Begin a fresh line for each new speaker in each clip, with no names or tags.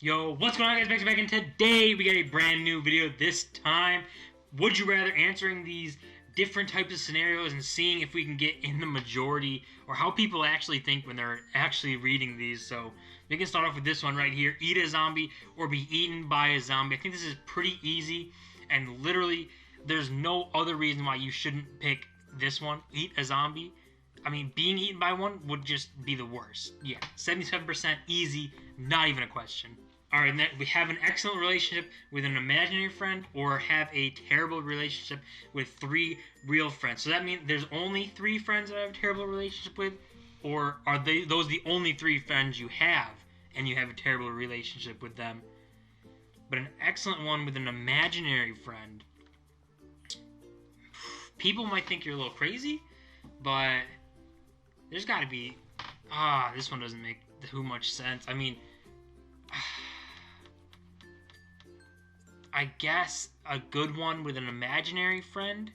Yo, what's going on, guys? Bexio back, and today we got a brand new video. This time, would you rather, answering these different types of scenarios and seeing if we can get in the majority or how people actually think when they're actually reading these. So we can start off with this one right here: eat a zombie or be eaten by a zombie. I think this is pretty easy, and literally there's no other reason why you shouldn't pick this one. Eat a zombie. I mean, being eaten by one would just be the worst. Yeah, 77% easy, not even a question. Alright, and then we have an excellent relationship with an imaginary friend, or have a terrible relationship with 3 real friends. So that means there's only 3 friends that I have a terrible relationship with, or are those the only 3 friends you have, and you have a terrible relationship with them? But an excellent one with an imaginary friend. People might think you're a little crazy, but there's got to be... this one doesn't make too much sense. I mean... I guess a good one with an imaginary friend.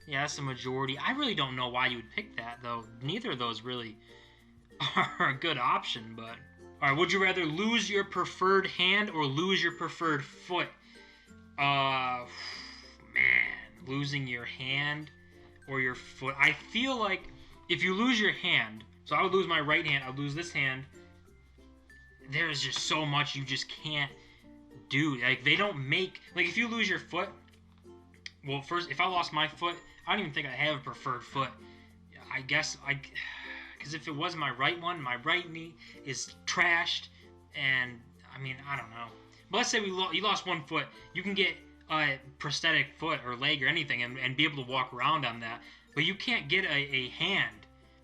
Yeah, that's the majority. I really don't know why you would pick that, though. Neither of those really are a good option, but... Alright, would you rather lose your preferred hand or lose your preferred foot? Man. Losing your hand or your foot. I feel like if you lose your hand... So I would lose my right hand. I would lose this hand. There's just so much you just can't do. Like, they don't make... Like, if you lose your foot... Well, first, if I lost my foot, I don't even think I have a preferred foot. I guess I... Because if it was my right one, my right knee is trashed, and, I mean, I don't know. But let's say you lost one foot. You can get a prosthetic foot or leg or anything and be able to walk around on that. But you can't get a hand.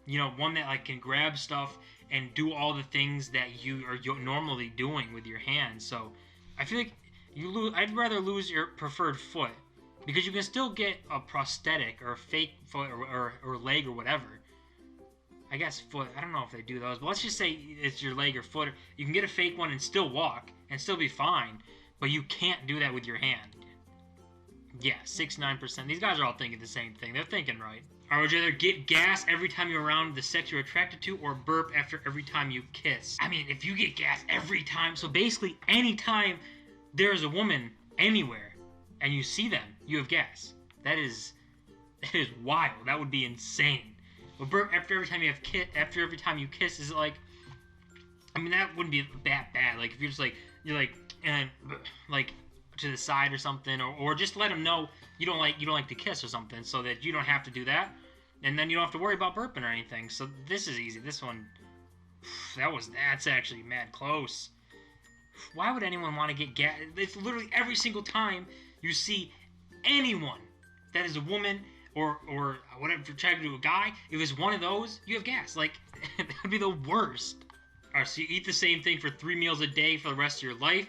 You know, one that, like, can grab stuff and do all the things that you are normally doing with your hands. So... I feel like I'd rather lose your preferred foot, because you can still get a prosthetic or a fake foot or leg or whatever. I guess foot. I don't know if they do those, but let's just say it's your leg or foot. You can get a fake one and still walk and still be fine, but you can't do that with your hand. Yeah, 69%. These guys are all thinking the same thing. They're thinking right. Or would you rather get gas every time you're around the sex you're attracted to, or burp after every time you kiss? I mean, if you get gas every time, so basically any time there's a woman anywhere and you see them, you have gas. That is wild. That would be insane. But burp after every time you kiss is like, I mean, that wouldn't be that bad. Like, if you're just like, and like to the side or something, or just let them know you don't like to kiss or something, so that you don't have to do that, and then you don't have to worry about burping or anything. So this is easy. This one, that's actually mad close. Why would anyone want to get gas? It's literally every single time you see anyone that is a woman or whatever, if you're trying to do a guy, if it's one of those, you have gas. Like, that'd be the worst. Alright, so you eat the same thing for 3 meals a day for the rest of your life,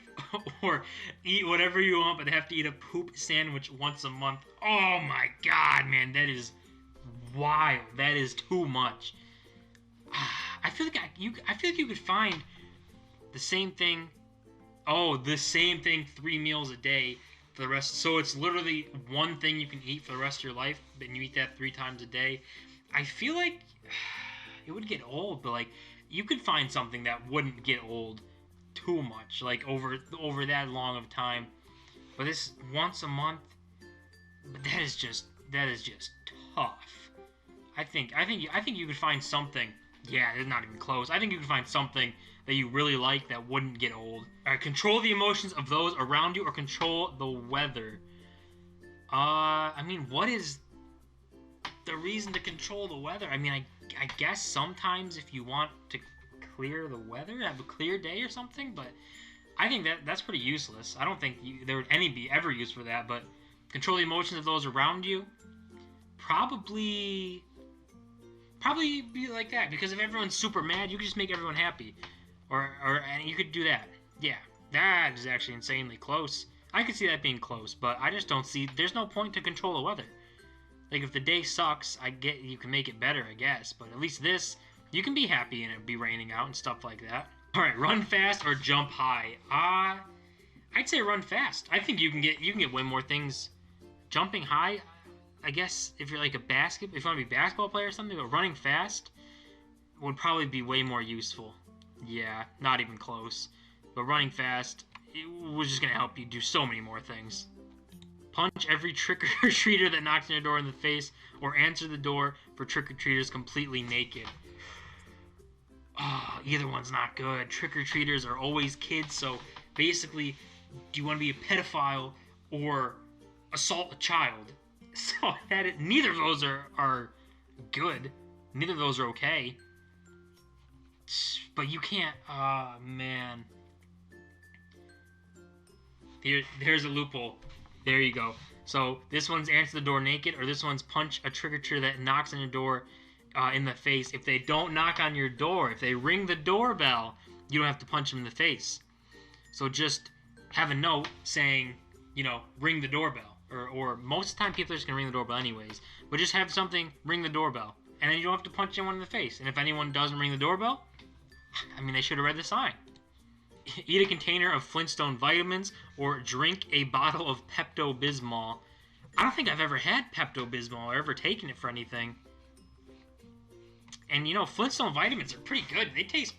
or eat whatever you want, but have to eat a poop sandwich once a month. Oh my god, man, that is wild. That is too much. I feel like you could find the same thing. Oh, the same thing 3 meals a day for the rest. So it's literally one thing you can eat for the rest of your life, and you eat that 3 times a day. I feel like it would get old, but like, you could find something that wouldn't get old too much, like over that long of time. But this once a month, but that is just tough. I think you could find something. Yeah, it's not even close. I think you could find something that you really like that wouldn't get old. Alright, control the emotions of those around you or control the weather. I mean, what is the reason to control the weather? I mean, I guess sometimes if you want to clear the weather, have a clear day or something, but I think that's pretty useless. I don't think there would be ever use for that, but control the emotions of those around you, probably be like that, because if everyone's super mad, you could just make everyone happy, and you could do that. Yeah, that is actually insanely close. I could see that being close, but I just don't see, there's no point to control the weather. Like, if the day sucks, I get you can make it better, I guess. But at least this, you can be happy and it be raining out and stuff like that. Alright, run fast or jump high? I'd say run fast. I think you can get way more things. Jumping high, I guess if you're like if you want to be a basketball player or something, but running fast would probably be way more useful. Yeah, not even close. but running fast was just going to help you do so many more things. Punch every trick-or-treater that knocks on your door in the face, or answer the door for trick-or-treaters completely naked. Oh, either one's not good. Trick-or-treaters are always kids, so basically, do you want to be a pedophile or assault a child? So neither of those are good. Neither of those are okay. But you can't. Ah, man. There's a loophole. There you go. So this one's answer the door naked, or this one's punch a trick-or-treater that knocks on your door in the face. If they don't knock on your door, if they ring the doorbell, you don't have to punch them in the face. So just have a note saying, ring the doorbell. Or most of the time people are just going to ring the doorbell anyways. But just have something, ring the doorbell. And then you don't have to punch anyone in the face. And if anyone doesn't ring the doorbell, they should have read the sign. Eat a container of Flintstone vitamins, or drink a bottle of Pepto-Bismol. I don't think I've ever had Pepto-Bismol or ever taken it for anything. And Flintstone vitamins are pretty good. They taste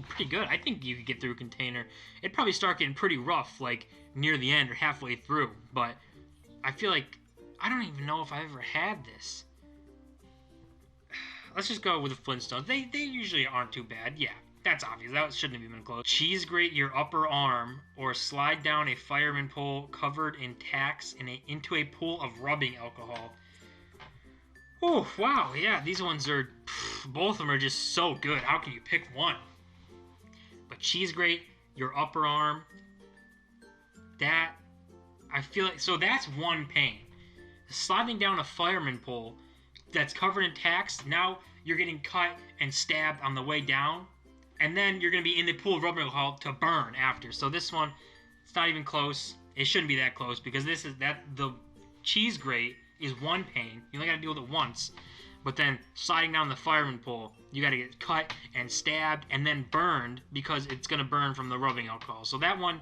pretty good. I think you could get through a container. It'd probably start getting pretty rough, like near the end or halfway through. But I feel like, I don't even know if I've ever had this. Let's just go with the Flintstones. They usually aren't too bad. Yeah. That's obvious. That shouldn't have even been close. Cheese grate your upper arm, or slide down a fireman pole covered in tacks into a pool of rubbing alcohol. Oh, wow. Yeah, these ones are... both of them are just so good. How can you pick one? But cheese grate your upper arm. That... I feel like... So that's one pain. Sliding down a fireman pole that's covered in tacks, now you're getting cut and stabbed on the way down. And then you're going to be in the pool of rubbing alcohol to burn after. So this one, it's not even close. It shouldn't be that close, because the cheese grate is one pain. You only got to deal with it once. But then sliding down the fireman pole, you got to get cut and stabbed and then burned, because it's going to burn from the rubbing alcohol. So that one,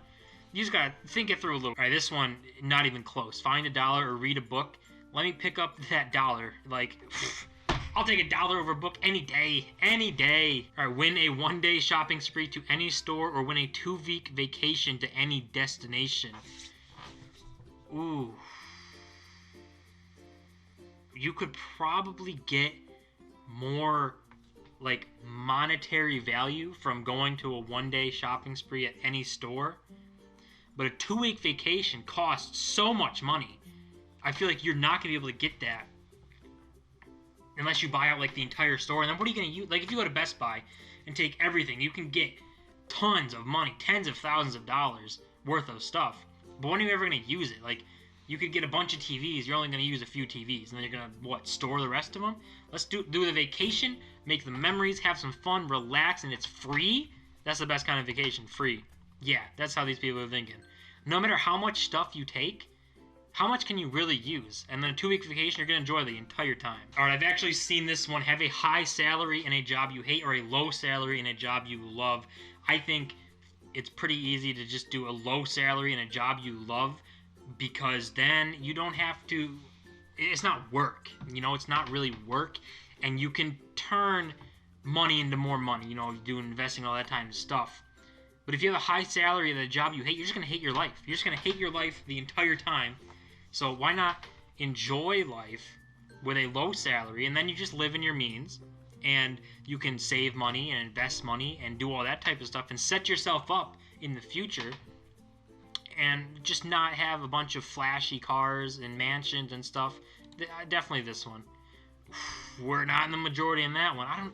you just got to think it through a little. All right, this one, not even close. Find $1 or read a book. Let me pick up that $1. Like... I'll take $1 over a book any day. Any day. Alright, win a one-day shopping spree to any store, or win a 2-week vacation to any destination. Ooh. You could probably get more, like, monetary value from going to a one-day shopping spree at any store. But a 2-week vacation costs so much money. I feel like you're not going to be able to get that unless you buy out, like, the entire store. And then what are you going to use? Like, if you go to Best Buy and take everything, you can get tons of money, tens of thousands of dollars worth of stuff. But when are you ever going to use it? Like, you could get a bunch of TVs. You're only going to use a few TVs. And then you're going to, store the rest of them? Let's do the vacation, make the memories, have some fun, relax, and it's free? That's the best kind of vacation, free. Yeah, that's how these people are thinking. No matter how much stuff you take, how much can you really use? And then a 2-week vacation, you're going to enjoy the entire time. All right, I've actually seen this one. Have a high salary in a job you hate, or a low salary in a job you love. I think it's pretty easy to just do a low salary in a job you love, because then you don't have to... It's not work. It's not really work. And you can turn money into more money, doing investing all that time and stuff. But if you have a high salary in a job you hate, you're just going to hate your life. You're just going to hate your life the entire time. So why not enjoy life with a low salary, and then you just live in your means, and you can save money and invest money and do all that type of stuff and set yourself up in the future, and just not have a bunch of flashy cars and mansions and stuff. Definitely this one. We're not in the majority in that one.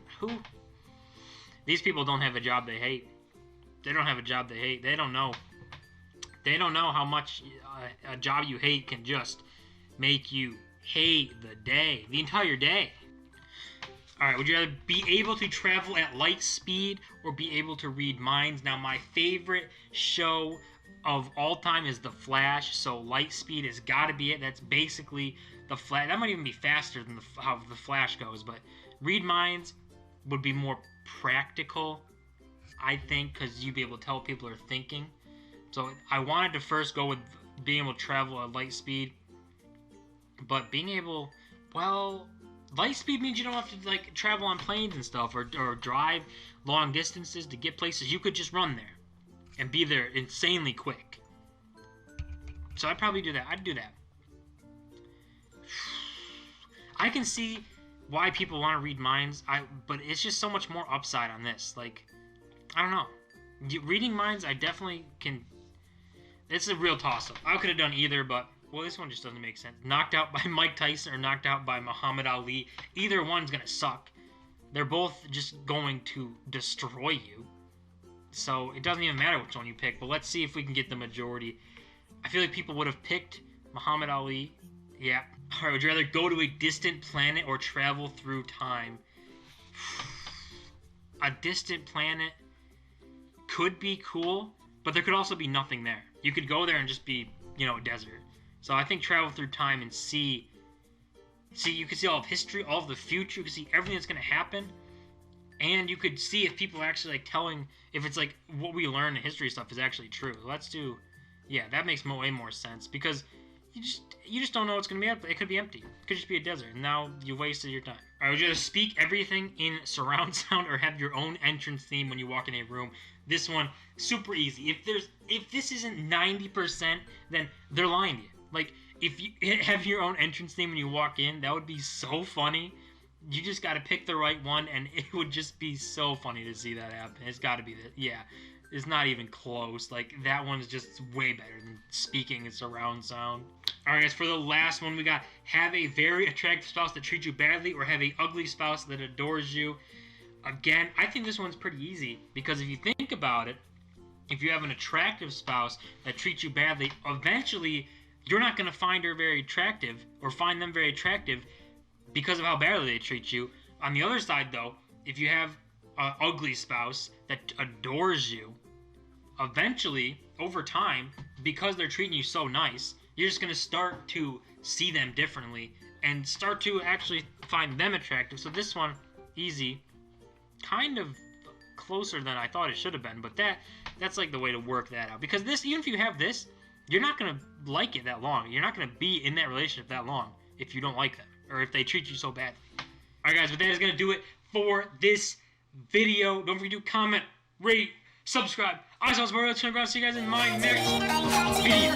These people don't have a job they hate. They don't have a job they hate. They don't know. They don't know how much a job you hate can just make you hate the entire day. Alright, would you rather be able to travel at light speed or be able to read minds? Now, my favorite show of all time is The Flash, so light speed has got to be it. That's basically The Flash. That might even be faster than how The Flash goes, but read minds would be more practical, I think, because you'd be able to tell what people are thinking. So I wanted to first go with being able to travel at light speed, but being able, light speed means you don't have to, like, travel on planes and stuff, or drive long distances to get places. You could just run there, and be there insanely quick. So I'd probably do that. I'd do that. I can see why people want to read minds, but it's just so much more upside on this. Like, I don't know. Reading minds, I definitely can. It's a real toss-up. I could have done either, but, well, this one just doesn't make sense. Knocked out by Mike Tyson or knocked out by Muhammad Ali. Either one's going to suck. They're both just going to destroy you. So it doesn't even matter which one you pick, but let's see if we can get the majority. I feel like people would have picked Muhammad Ali. Yeah. All right, would you rather go to a distant planet or travel through time? A distant planet could be cool, but there could also be nothing there. You could go there and just be, a desert. So I think travel through time and see, you could see all of history, all of the future. You could see everything that's going to happen. And you could see if people are actually, like, telling, if it's, like, what we learn in history stuff is actually true. Let's do, yeah, that makes way more sense. Because you just don't know what's going to be empty. It could be empty. It could just be a desert. And now you wasted your time. All right, would you rather speak everything in surround sound or have your own entrance theme when you walk in a room? This one, super easy. If this isn't 90%, then they're lying to you. Like, if you have your own entrance theme when you walk in, that would be so funny. You just got to pick the right one, and it would just be so funny to see that happen. It's got to be that. Yeah, it's not even close. Like, that one's just way better than speaking in surround sound. All right, guys, for the last one, we got have a very attractive spouse that treats you badly or have a ugly spouse that adores you. Again, I think this one's pretty easy because if you think about it, if you have an attractive spouse that treats you badly, eventually you're not going to find her very attractive or find them very attractive because of how badly they treat you. On the other side, though, if you have an ugly spouse that adores you, eventually, over time, because they're treating you so nice, you're just going to start to see them differently and start to actually find them attractive. So this one, easy. Kind of closer than I thought it should have been, but that's like the way to work that out. Because this, even if you have this, you're not going to like it that long. You're not going to be in that relationship that long if you don't like them or if they treat you so badly. All right, guys, but that is going to do it for this video. Don't forget to comment, rate, subscribe. I was Osborne. See you guys in my next video.